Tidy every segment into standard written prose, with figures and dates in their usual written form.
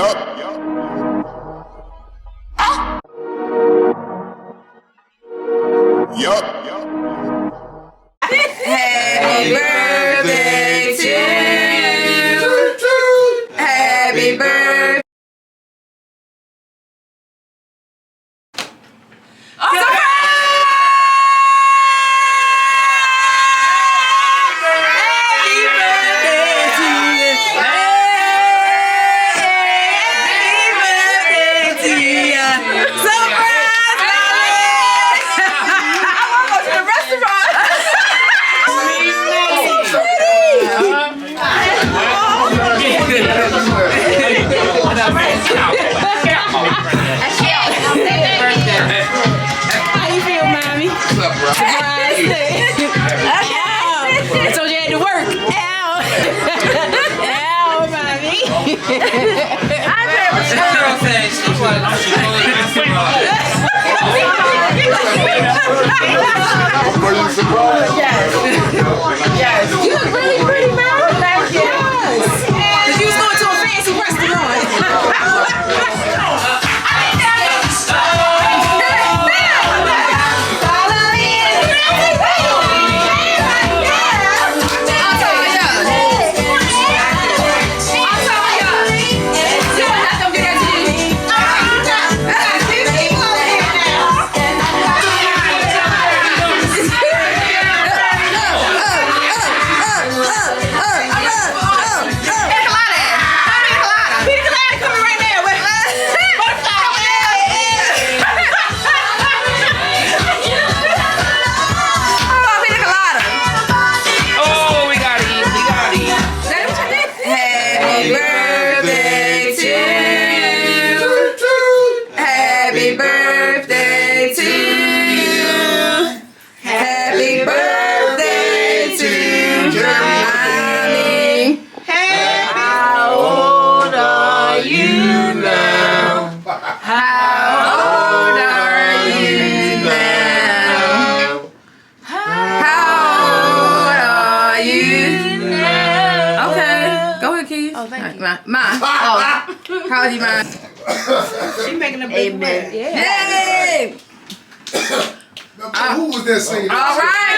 Happy birthday to you. Happy birthday. I told you I had to work. Ow. Ow, mommy. Yes. You look really pretty, man. Thank you. Yes. Because you was going to a fancy restaurant. How old are you, man? She making a big man. Yeah. Yay! Who was that singing? All right.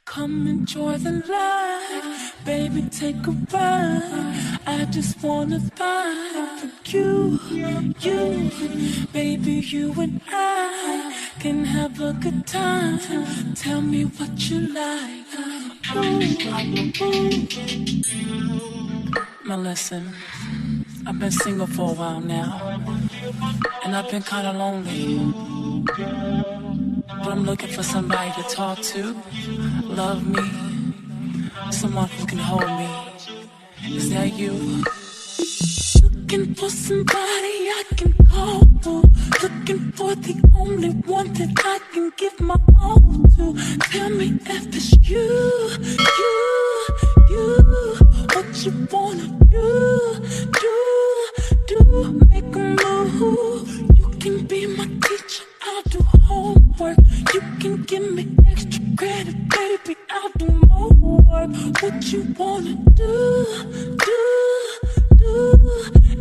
Come enjoy the life, baby, take a ride. I just wanna find you, baby, you and I can have a good time. Tell me what you like. Now listen, I've been single for a while now, and I've been kinda lonely. But I'm looking for somebody to talk to, love me, someone who can hold me. Is that you? Looking for somebody I can call to, looking for the only one that I can give my all to. Tell me if it's you, what you wanna do, make a move. You can be my teacher, I'll do homework. You can give me extra credit, baby, I'll do more work. What you wanna do.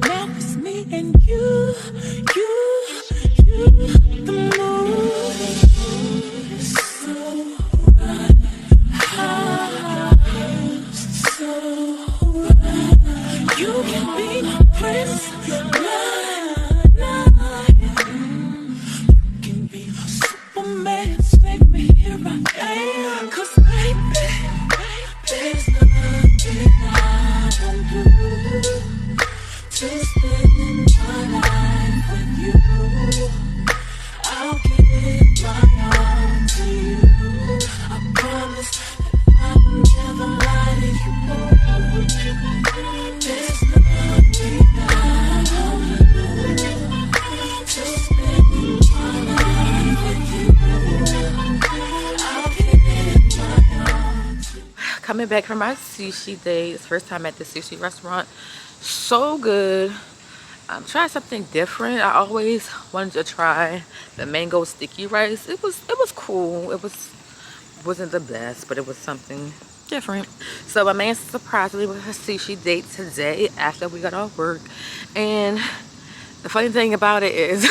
Now it's me and you, the mood is so right, so right. You can be my prince, you can be my Superman, save me, here I am. 'Cause baby, there's nothing I won't do to spend my life with you. I'll give my all to you. I promise that I will never lie to you. There's nothing I won't do to spend my life with you. I'll give my all to you. Coming back from my sushi day. It's first time at the sushi restaurant. So good. I'm trying something different. I always wanted to try the mango sticky rice. It was cool. Wasn't the best, but it was something different. So my man surprised me with a sushi date today after we got off work. And the funny thing about it is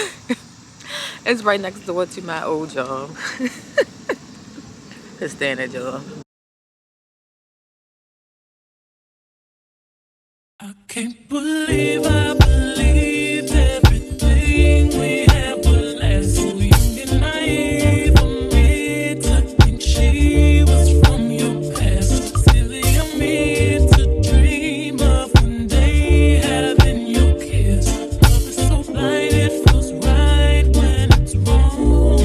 it's right next door to my old job. His standard job. I can't believe I believed everything we had would last. So young and naive of me to think she was from your past. Silly of me to dream of one day having your kiss. Love is so blind, it feels right when it's wrong.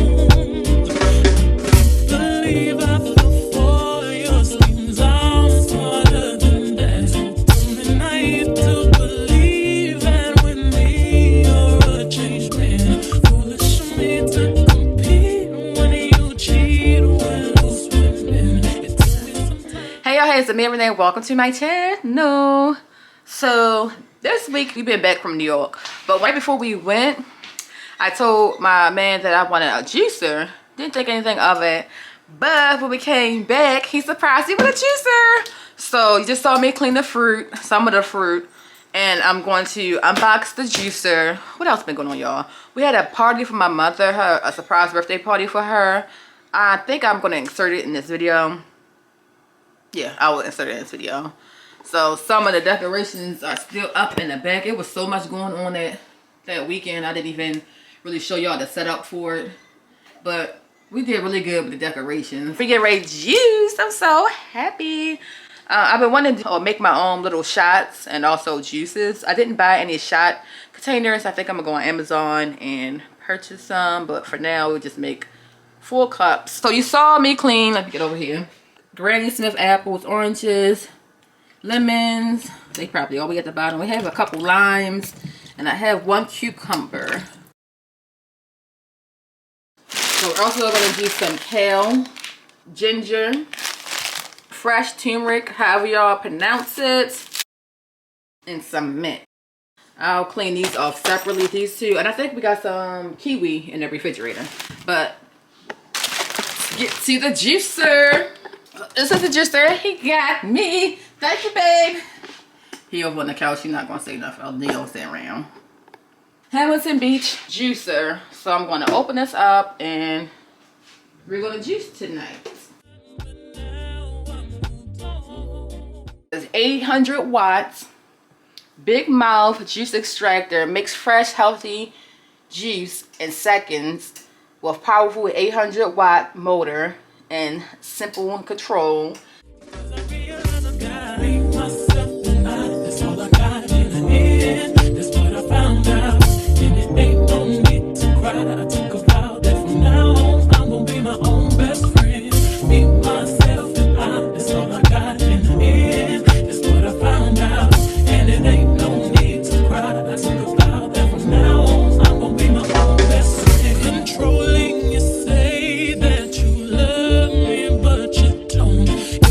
Believe I fell for your schemes. I'm smarter than that. So naive to believe that with me you're a changed man. Foolish of me to compete when you cheat with those women. It took me some time. Hey y'all, hey, it's Amia, Renee. Welcome to my channel. So this week we've been back from New York, but right before we went, I told my man that I wanted a juicer. Didn't think anything of it, but when we came back, he surprised me with a juicer. So you just saw me clean the fruit, some of the fruit, and I'm going to unbox the juicer. What else been going on, y'all? We had a party for my mother, a surprise birthday party for her. I think I'm going to insert it in this video. Yeah, I will insert it in this video. So some of the decorations are still up in the back. It was so much going on that weekend. I didn't even really show y'all the setup for it. But we did really good with the decorations. We get ready to juice. I'm so happy. I've been wanting to make my own little shots and also juices. I didn't buy any shot containers. I think I'm going to go on Amazon and purchase some. But for now, we'll just make 4 cups. So you saw me clean. Let me get over here. Granny Smith apples, oranges, lemons. They probably all the way at the bottom. We have a couple limes. And I have 1 cucumber. So we're also going to do some kale, ginger, fresh turmeric, however y'all pronounce it, and some mint. I'll clean these off separately, these two. And I think we got some kiwi in the refrigerator. But let's get to the juicer. This is the juicer he got me. Thank you, babe. He over on the couch. He's not going to say nothing. I'll kneel and stand around. Hamilton Beach juicer. So I'm going to open this up and we're going to juice tonight. It's 800 watts, big mouth juice extractor, makes fresh, healthy juice in seconds with powerful 800 watt motor and simple control. I took a vow that from now on I'm gonna be my own best friend. Me, myself, and I. That's all I got in the end. That's what I found out, and it ain't no need to cry. I took a vow that from now on I'm gonna be my own best friend. Controlling, you say that you love me, but you don't.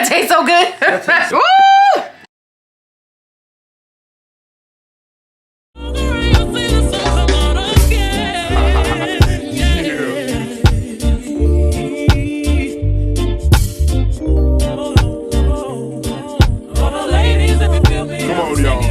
That tastes so good. Woo! Come on, y'all.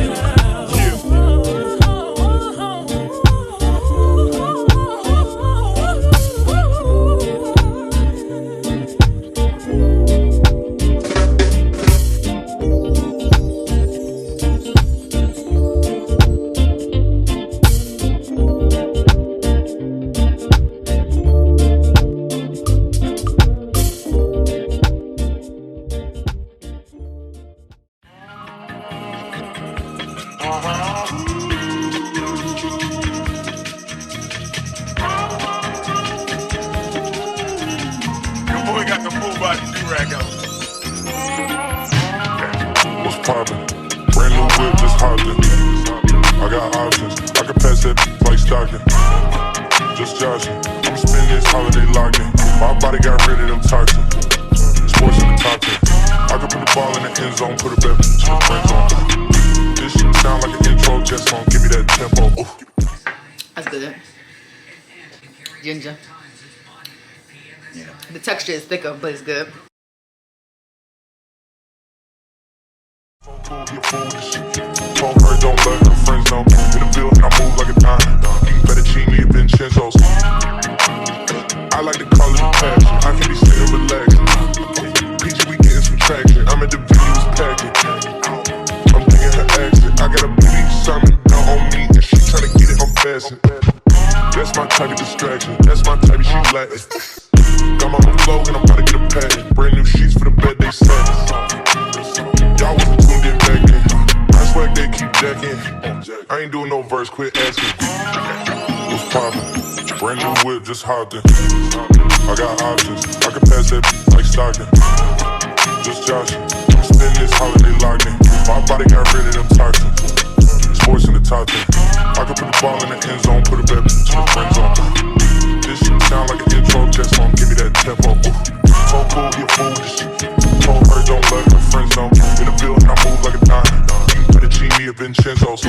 Boy got the full body do-rag on. What's poppin'? Brand new whip, just hopped in. I got options, I can pass that like Stockton. Just joshing, I'ma spend this holiday locked in. My body got rid of them toxins. Sports in the top 10. I can put the ball in the end zone, put it back to the friend zone. This shit sound like an intro jet song, give me that tempo. Ooh. That's good. Ginger. Yeah. The texture is thicker, but it's good. Told her don't let her friends know. In the building, I move like a dime. Eating fettuccine and Vincenzo's. I like to call it a passion. I can be sitting relaxing. PG, we getting some traction. I'm at the videos packing. I'm digging her accent. I got a beauty summon down on me, and she tryna get it unfastened. That's my type of distraction. That's my type of she Latin. Got my own flow and I'm about to get a patent. Brand new sheets for the bed they satin. Y'all wasn't tuned in back then. I swag they keep jacking. I ain't doing no verse, quit asking. What's poppin'? Brand new whip, just hopped in. I got options, I can pass that like Stockton. Just joshing, I'm spending this holiday locked in. My body got rid of them toxins. Sports in the top 10. I can put the ball in the end zone, put it back to the friend zone. This shit sound like an intro jet song, give me that tempo. So cool, you fool with this shit. Told her don't let her friends know. In the building, I move like a dime. Eating fettuccine and Vincenzo's.